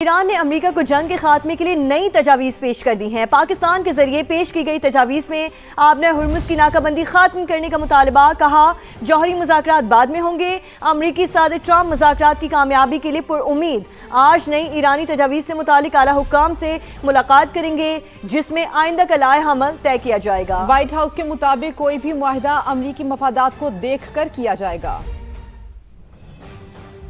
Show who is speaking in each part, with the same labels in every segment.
Speaker 1: ایران نے امریکہ کو جنگ کے خاتمے کے لیے نئی تجاویز پیش کر دی ہیں۔ پاکستان کے ذریعے پیش کی گئی تجاویز میں آپ نے ہرمز کی ناکہ بندی ختم کرنے کا مطالبہ کہا، جوہری مذاکرات بعد میں ہوں گے۔ امریکی صدر ٹرمپ مذاکرات کی کامیابی کے لیے پر امید آج نئی ایرانی تجاویز سے متعلق اعلیٰ حکام سے ملاقات کریں گے، جس میں آئندہ کا لائحہ عمل طے کیا جائے گا۔
Speaker 2: وائٹ ہاؤس کے مطابق کوئی بھی معاہدہ امریکی مفادات کو دیکھ کر کیا جائے گا۔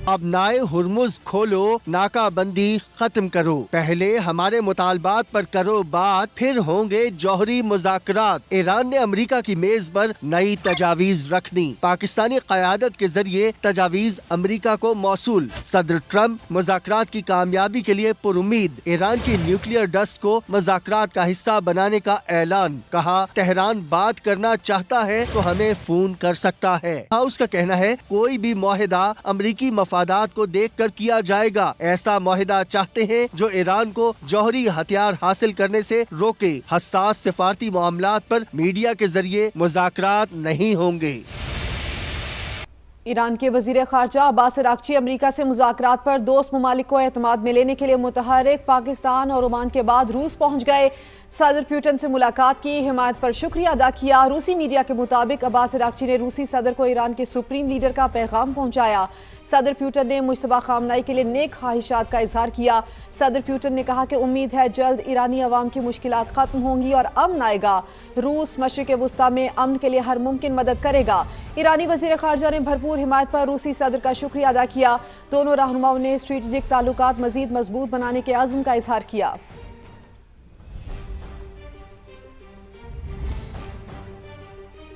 Speaker 3: اب نائے ہرمز کھولو، ناکہ بندی ختم کرو، پہلے ہمارے مطالبات پر کرو بات، پھر ہوں گے جوہری مذاکرات۔ ایران نے امریکہ کی میز پر نئی تجاویز رکھنی، پاکستانی قیادت کے ذریعے تجاویز امریکہ کو موصول۔ صدر ٹرمپ مذاکرات کی کامیابی کے لیے پر امید، ایران کی نیوکلیئر ڈسٹ کو مذاکرات کا حصہ بنانے کا اعلان، کہا تہران بات کرنا چاہتا ہے تو ہمیں فون کر سکتا ہے۔ ہاؤس کا کہنا ہے کوئی بھی معاہدہ امریکی مفادات کو دیکھ کر کیا جائے گا، ایسا معاہدہ چاہتے ہیں جو ایران کو جوہری ہتھیار حاصل کرنے سے روکے۔ حساس سفارتی معاملات پر میڈیا کے ذریعے مذاکرات نہیں ہوں گے۔
Speaker 2: ایران کے وزیر خارجہ عباس اراغچی امریکہ سے مذاکرات پر دوست ممالک کو اعتماد میں لینے کے لیے متحرک، پاکستان اور عمان کے بعد روس پہنچ گئے۔ صدر پیوٹن سے ملاقات کی، حمایت پر شکریہ ادا کیا۔ روسی میڈیا کے مطابق عباس اراغچی نے روسی صدر کو ایران کے سپریم لیڈر کا پیغام پہنچایا۔ صدر پیوٹن نے مجتبی خامنہئی کے لیے نیک خواہشات کا اظہار کیا۔ صدر پیوٹن نے کہا کہ امید ہے جلد ایرانی عوام کی مشکلات ختم ہوں گی اور امن آئے گا۔ روس مشرق وسطیٰ میں امن کے لیے ہر ممکن مدد کرے گا۔ ایرانی وزیر خارجہ نے بھرپور حمایت پر روسی صدر کا شکریہ ادا کیا۔ دونوں رہنماؤں نے اسٹریٹجک تعلقات مزید مضبوط بنانے کے عزم کا اظہار کیا۔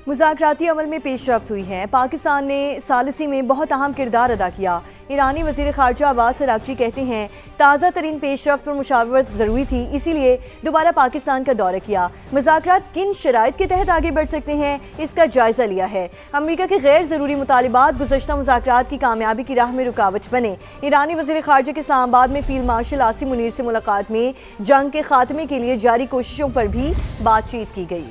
Speaker 1: مذاکراتی عمل میں پیش رفت ہوئی ہے، پاکستان نے ثالثی میں بہت اہم کردار ادا کیا۔ ایرانی وزیر خارجہ عباس اراغچی کہتے ہیں تازہ ترین پیش رفت پر مشاورت ضروری تھی، اسی لیے دوبارہ پاکستان کا دورہ کیا۔ مذاکرات کن شرائط کے تحت آگے بڑھ سکتے ہیں، اس کا جائزہ لیا ہے۔ امریکہ کے غیر ضروری مطالبات گزشتہ مذاکرات کی کامیابی کی راہ میں رکاوٹ بنے۔ ایرانی وزیر خارجہ کے اسلام آباد میں فیلڈ مارشل عاصم منیر سے ملاقات میں جنگ کے خاتمے کے لیے جاری کوششوں پر بھی بات چیت کی گئی۔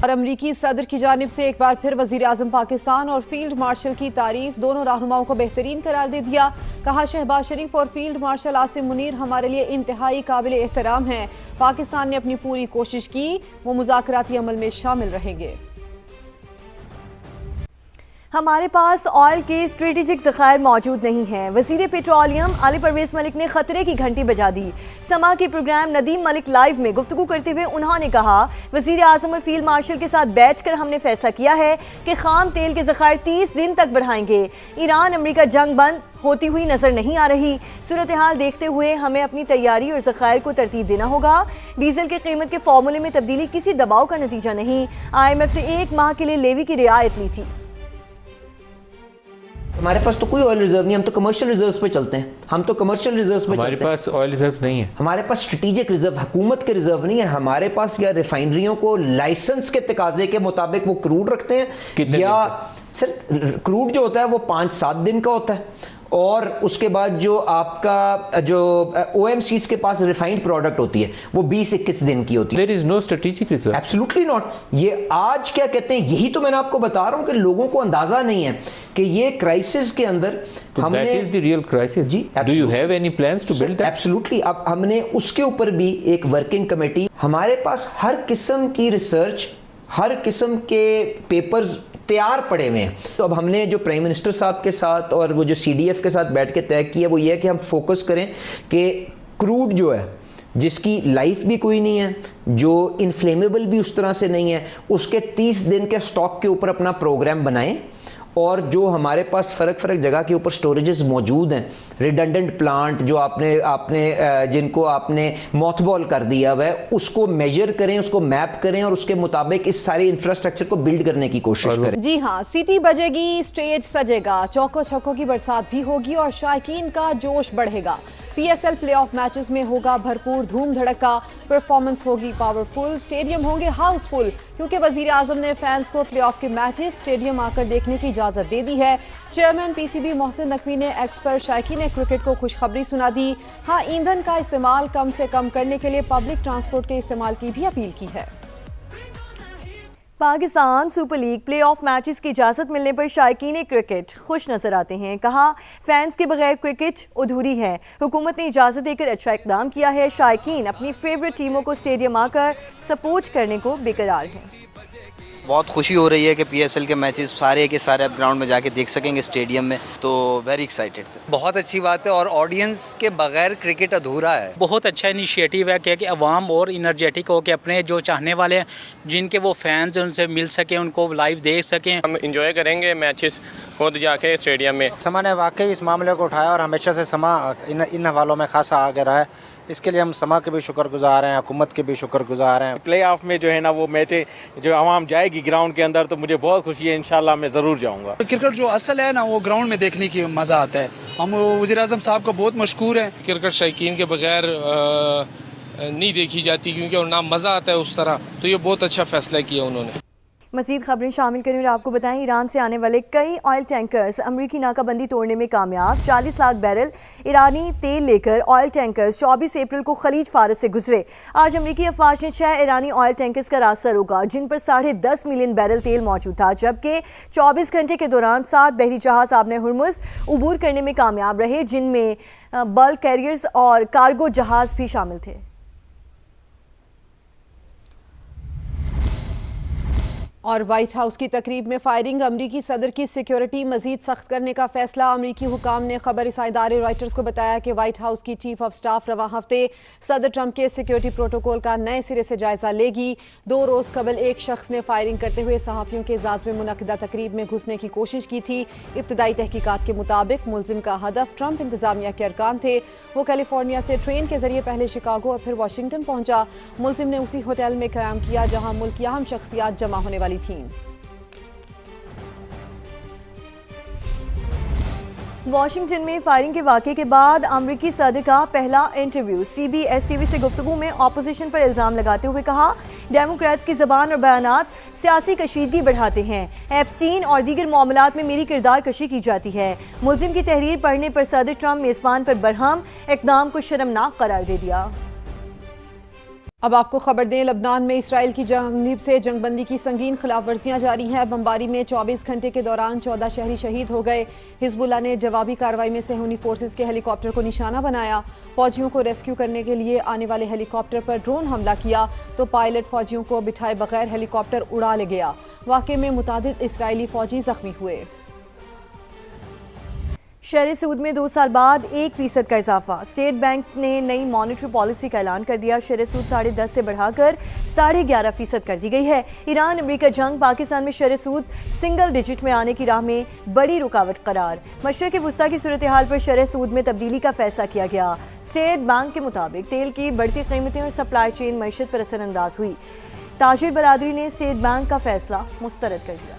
Speaker 2: اور امریکی صدر کی جانب سے ایک بار پھر وزیر اعظم پاکستان اور فیلڈ مارشل کی تعریف، دونوں رہنماؤں کو بہترین قرار دے دیا۔ کہا شہباز شریف اور فیلڈ مارشل عاصم منیر ہمارے لیے انتہائی قابل احترام ہیں۔ پاکستان نے اپنی پوری کوشش کی، وہ مذاکراتی عمل میں شامل رہیں گے۔
Speaker 1: ہمارے پاس آئل کے اسٹریٹجک ذخائر موجود نہیں ہیں، وزیر پیٹرولیم علی پرویز ملک نے خطرے کی گھنٹی بجا دی۔ سما کے پروگرام ندیم ملک لائیو میں گفتگو کرتے ہوئے انہوں نے کہا وزیر اعظم اور فیلڈ مارشل کے ساتھ بیٹھ کر ہم نے فیصلہ کیا ہے کہ خام تیل کے ذخائر 30 دن تک بڑھائیں گے۔ ایران امریکہ جنگ بند ہوتی ہوئی نظر نہیں آ رہی، صورتحال دیکھتے ہوئے ہمیں اپنی تیاری اور ذخائر کو ترتیب دینا ہوگا۔ ڈیزل کی قیمت کے فارمولے میں تبدیلی کسی دباؤ کا نتیجہ نہیں، IMF سے 1 ماہ کے لیے لیوی کی رعایت لی تھی۔
Speaker 4: ہمارے پاس تو کوئی آئل ریزرو نہیں، ہم تو کمرشل ریزروز پہ چلتے ہیں، ہم تو کمرشل ریزروز پہ چلتے ہیں۔
Speaker 5: ہمارے پاس آئل ریزروز نہیں ہے،
Speaker 4: ہمارے پاس اسٹریٹجک ریزرو حکومت کے ریزرو نہیں ہے۔ ہمارے پاس یا ریفائنریوں کو لائسنس کے تقاضے کے مطابق وہ کروڈ رکھتے ہیں، یا سر کروڈ جو ہوتا ہے وہ 5-7 دن کا ہوتا ہے، اور اس کے بعد جو آپ کا جو OMCs کے پاس ریفائنڈ پروڈکٹ ہوتی ہے وہ 20-21 دن کی ہوتی ہے۔
Speaker 5: There is no strategic reserve.
Speaker 4: Absolutely not. یہ آج کیا کہتے ہیں، یہی تو میں نے آپ کو بتا رہا ہوں کہ لوگوں کو اندازہ نہیں ہے کہ یہ کرائسس کے اندر ہم نے
Speaker 5: That is the real crisis.
Speaker 4: جی
Speaker 5: Do you have any plans to build that?
Speaker 4: Absolutely. اب ہم نے اس کے اوپر بھی ایک ورکنگ کمیٹی، ہمارے پاس ہر قسم کی ریسرچ، ہر قسم کے پیپرز تیار پڑے ہوئے ہیں۔ تو اب ہم نے جو پرائم منسٹر صاحب کے ساتھ اور وہ جو CDF کے ساتھ بیٹھ کے طے کیا وہ یہ ہے کہ ہم فوکس کریں کہ کروڈ جو ہے جس کی لائف بھی کوئی نہیں ہے، جو انفلیمیبل بھی اس طرح سے نہیں ہے، اس کے 30 دن کے سٹاک کے اوپر اپنا پروگرام بنائیں، اور جو ہمارے پاس فرق جگہ کے اوپر سٹوریجز موجود ہیں، ریڈنڈنٹ پلانٹ جو آپ نے جن کو آپ نے موتھ بال کر دیا ہوا ہے، اس کو میجر کریں، اس کو میپ کریں اور اس کے مطابق اس سارے انفراسٹرکچر کو بلڈ کرنے کی کوشش کریں۔
Speaker 2: جی ہاں، سیٹی بجے گی، سٹیج سجے گا، چوکو چھکوں کی برسات بھی ہوگی اور شائقین کا جوش بڑھے گا۔ PSL پلے آف میچز میں ہوگا بھرپور دھوم دھڑکا، پرفارمنس ہوگی پاورفل، اسٹیڈیم ہوں گے ہاؤس فل، کیونکہ وزیر اعظم نے فینس کو پلے آف کے میچز اسٹیڈیم آ کر دیکھنے کی اجازت دے دی ہے۔ چیئرمین PCB محسن نقوی نے ایکس پر شائقین کرکٹ کو خوشخبری سنا دی۔ ہاں، ایندھن کا استعمال کم سے کم کرنے کے لیے پبلک ٹرانسپورٹ کے استعمال کی بھی اپیل کی ہے۔
Speaker 1: Pakistan super league play of matches کی اجازت ملنے پر شائقین کرکٹ خوش نظر آتے ہیں. کہا فینس کے بغیر کرکٹ ادھوری ہے. حکومت نے اجازت دے کر اچھا اقدام کیا ہے. شائقین اپنی فیوریٹ ٹیموں کو اسٹیڈیم آ کر سپورٹ کرنے کو بےقرار ہیں.
Speaker 6: بہت خوشی ہو رہی ہے کہ پی ایس ایل کے میچز سارے کے سارے اب گراؤنڈ میں جا کے دیکھ سکیں گے اسٹیڈیم میں, تو ویری ایکسائٹیڈ تھے.
Speaker 7: بہت اچھی بات ہے اور آڈینس کے بغیر کرکٹ ادھورا ہے.
Speaker 8: بہت اچھا انیشیٹو ہے کہ عوام اور انرجیٹک ہو کے اپنے جو چاہنے والے ہیں جن کے وہ فینز ان سے مل سکیں, ان کو لائیو دیکھ سکیں.
Speaker 9: ہم انجوائے کریں گے میچز خود جا کے اسٹیڈیم میں.
Speaker 10: سما نے واقعی اس معاملے کو اٹھایا اور ہمیشہ سے سما ان حوالوں میں خاصا آگے رہا ہے. اس کے لیے ہم سما کے بھی شکر گزار ہیں, حکومت کے بھی شکر گزار ہیں.
Speaker 9: پلے آف میں جو ہے نا وہ میچ جو عوام جائے گی گراؤنڈ کے اندر تو مجھے بہت خوشی ہے. انشاءاللہ میں ضرور جاؤں گا.
Speaker 11: کرکٹ جو اصل ہے نا وہ گراؤنڈ میں دیکھنے کی مزہ آتا ہے. ہم وزیر اعظم صاحب کو بہت مشکور ہیں.
Speaker 12: کرکٹ شائقین کے بغیر نہیں دیکھی جاتی کیونکہ اور نہ مزہ آتا ہے اس طرح, تو یہ بہت اچھا فیصلہ کیا انہوں نے.
Speaker 1: مزید خبریں شامل کریں اور آپ کو بتائیں ایران سے آنے والے کئی آئل ٹینکرز امریکی ناکہ بندی توڑنے میں کامیاب. 40 لاکھ بیرل ایرانی تیل لے کر آئل ٹینکرز 24 اپریل کو خلیج فارس سے گزرے. آج امریکی افواج نے 6 ایرانی آئل ٹینکرز کا راستہ روکا جن پر 10.5 ملین بیرل تیل موجود تھا, جبکہ 24 گھنٹے کے دوران 7 بحری جہاز آبِ ہرمز عبور کرنے میں کامیاب رہے جن میں بلک کیریئرز اور کارگو جہاز بھی شامل تھے.
Speaker 2: اور وائٹ ہاؤس کی تقریب میں فائرنگ, امریکی صدر کی سیکیورٹی مزید سخت کرنے کا فیصلہ. امریکی حکام نے خبر رساں ادارے رائٹرز کو بتایا کہ وائٹ ہاؤس کی چیف آف سٹاف رواں ہفتے صدر ٹرمپ کے سیکیورٹی پروٹوکول کا نئے سرے سے جائزہ لے گی. 2 روز قبل ایک شخص نے فائرنگ کرتے ہوئے صحافیوں کے اعزاز میں منعقدہ تقریب میں گھسنے کی کوشش کی تھی. ابتدائی تحقیقات کے مطابق ملزم کا ہدف ٹرمپ انتظامیہ کے ارکان تھے. وہ کیلیفورنیا سے ٹرین کے ذریعے پہلے شکاگو اور پھر واشنگٹن پہنچا. ملزم نے اسی ہوٹل میں قیام کیا جہاں ملک کی اہم شخصیات جمع ہونے والی تھیں.
Speaker 1: واشنگٹن میں فائرنگ کے واقعے کے بعد امریکی صدر کا پہلا interview. C B S T V سے گفتگو میں اپوزیشن پر الزام لگاتے ہوئے کہا ڈیموکریٹس کی زبان اور بیانات سیاسی کشیدگی بڑھاتے ہیں. ایپسٹین اور دیگر معاملات میں میری کردار کشی کی جاتی ہے. ملزم کی تحریر پڑھنے پر صدر ٹرمپ میزبان پر برہم اقدام کو شرمناک قرار دے دیا.
Speaker 2: اب آپ کو خبر دیں, لبنان میں اسرائیل کی جانب سے جنگ بندی کی سنگین خلاف ورزیاں جاری ہیں. بمباری میں 24 گھنٹے کے دوران 14 شہری شہید ہو گئے. حزب اللہ نے جوابی کارروائی میں صہیونی فورسز کے ہیلی کاپٹر کو نشانہ بنایا. فوجیوں کو ریسکیو کرنے کے لیے آنے والے ہیلی کاپٹر پر ڈرون حملہ کیا تو پائلٹ فوجیوں کو بٹھائے بغیر ہیلی کاپٹر اڑا لے گیا. واقعے میں متعدد اسرائیلی فوجی زخمی ہوئے.
Speaker 1: شرح سود میں 2 سال بعد 1% کا اضافہ. اسٹیٹ بینک نے نئی مانیٹری پالیسی کا اعلان کر دیا. شرح سود 10.5 سے بڑھا کر 11.5% کر دی گئی ہے. ایران امریکہ جنگ پاکستان میں شرح سود سنگل ڈیجٹ میں آنے کی راہ میں بڑی رکاوٹ قرار. مشرق وسطیٰ کی صورتحال پر شرح سود میں تبدیلی کا فیصلہ کیا گیا. اسٹیٹ بینک کے مطابق تیل کی بڑھتی قیمتیں اور سپلائی چین معیشت پر اثر انداز ہوئی. تاجر برادری نے اسٹیٹ بینک کا فیصلہ مسترد کر دیا.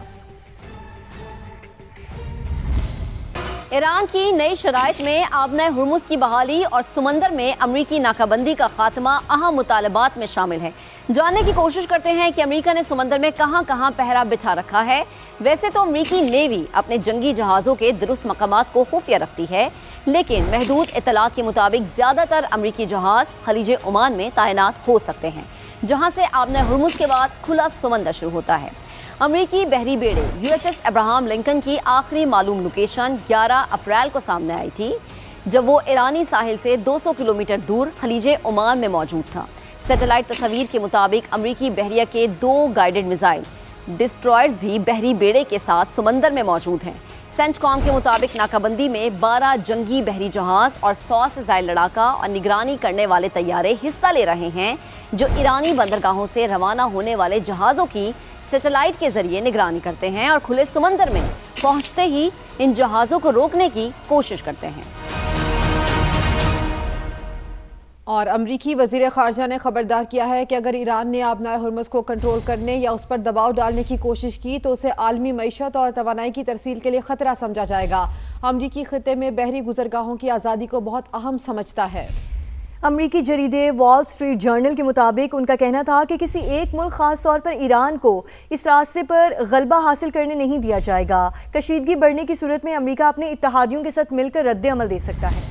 Speaker 13: ایران کی نئی شرائط میں آبنۂ ہرمز کی بحالی اور سمندر میں امریکی ناکہ بندی کا خاتمہ اہم مطالبات میں شامل ہے. جاننے کی کوشش کرتے ہیں کہ امریکہ نے سمندر میں کہاں کہاں پہرا بٹھا رکھا ہے. ویسے تو امریکی نیوی اپنے جنگی جہازوں کے درست مقامات کو خفیہ رکھتی ہے, لیکن محدود اطلاعات کے مطابق زیادہ تر امریکی جہاز خلیج عمان میں تعینات ہو سکتے ہیں, جہاں سے آبنۂ ہرمز کے بعد کھلا سمندر شروع ہوتا ہے. امریکی بحری بیڑے USS ابراہم لنکن کی آخری معلوم لوکیشن 11 اپریل کو سامنے آئی تھی, جب وہ ایرانی ساحل سے 200 کلومیٹر دور خلیج عمان میں موجود تھا. سیٹلائٹ تصاویر کے مطابق امریکی بحریہ کے 2 گائیڈڈ میزائل ڈسٹرائرز بھی بحری بیڑے کے ساتھ سمندر میں موجود ہیں. سینٹ کام کے مطابق ناکہ بندی میں 12 جنگی بحری جہاز اور 100 سے زائد لڑاکا اور نگرانی کرنے والے طیارے حصہ لے رہے ہیں, جو ایرانی بندرگاہوں سے روانہ ہونے والے جہازوں کی سیٹلائٹ کے ذریعے نگرانی کرتے ہیں اور کھلے سمندر میں پہنچتے ہی ان جہازوں کو روکنے کی کوشش کرتے ہیں.
Speaker 2: اور امریکی وزیر خارجہ نے خبردار کیا ہے کہ اگر ایران نے آبنائے ہرمز کو کنٹرول کرنے یا اس پر دباؤ ڈالنے کی کوشش کی تو اسے عالمی معیشت اور توانائی کی ترسیل کے لیے خطرہ سمجھا جائے گا. امریکی خطے میں بحری گزرگاہوں کی آزادی کو بہت اہم سمجھتا ہے.
Speaker 1: امریکی جریدے وال سٹریٹ جرنل کے مطابق ان کا کہنا تھا کہ کسی ایک ملک خاص طور پر ایران کو اس راستے پر غلبہ حاصل کرنے نہیں دیا جائے گا. کشیدگی بڑھنے کی صورت میں امریکہ اپنے اتحادیوں کے ساتھ مل کر رد عمل دے سکتا ہے.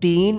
Speaker 3: 3